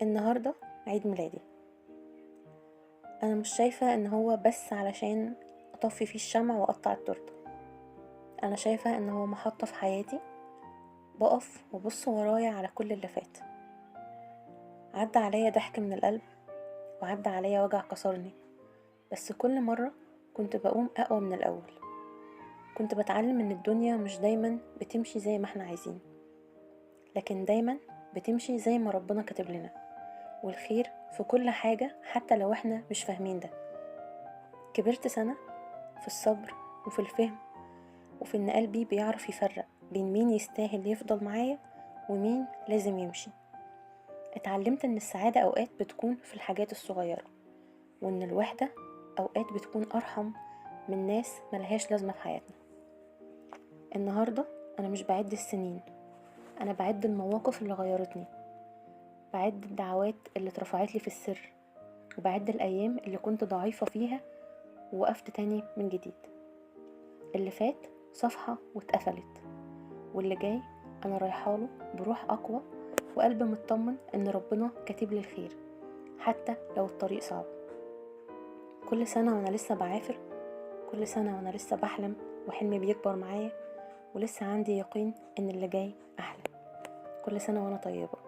النهاردة عيد ميلادي. انا مش شايفة ان هو بس علشان اطفي فيه الشمع واقطع التورته. انا شايفة ان هو محطة في حياتي، بقف وبص ورايا على كل اللي فات. عدى عليا ضحك من القلب، وعدى عليا وجع كسرني، بس كل مرة كنت بقوم اقوى من الاول. كنت بتعلم ان الدنيا مش دايما بتمشي زي ما احنا عايزين، لكن دايما بتمشي زي ما ربنا كاتب لنا، والخير في كل حاجة حتى لو احنا مش فاهمين ده. كبرت سنة في الصبر وفي الفهم، وفي ان قلبي بيعرف يفرق بين مين يستاهل يفضل معايا ومين لازم يمشي. اتعلمت ان السعادة اوقات بتكون في الحاجات الصغيرة، وان الوحدة اوقات بتكون ارحم من ناس ملهاش لازمة في حياتنا. النهاردة انا مش بعد السنين، انا بعد المواقف اللي غيرتني، بعد الدعوات اللي اترفعت لي في السر، وبعد الايام اللي كنت ضعيفة فيها ووقفت تاني من جديد. اللي فات صفحة واتقفلت، واللي جاي انا رايحاله بروح اقوى وقلب مطمن ان ربنا كاتب لي الخير حتى لو الطريق صعب. كل سنة وانا لسه بعافر، كل سنة وانا لسه بحلم وحلمي بيكبر معايا، ولسه عندي يقين ان اللي جاي احلى. كل سنة وانا طيبة.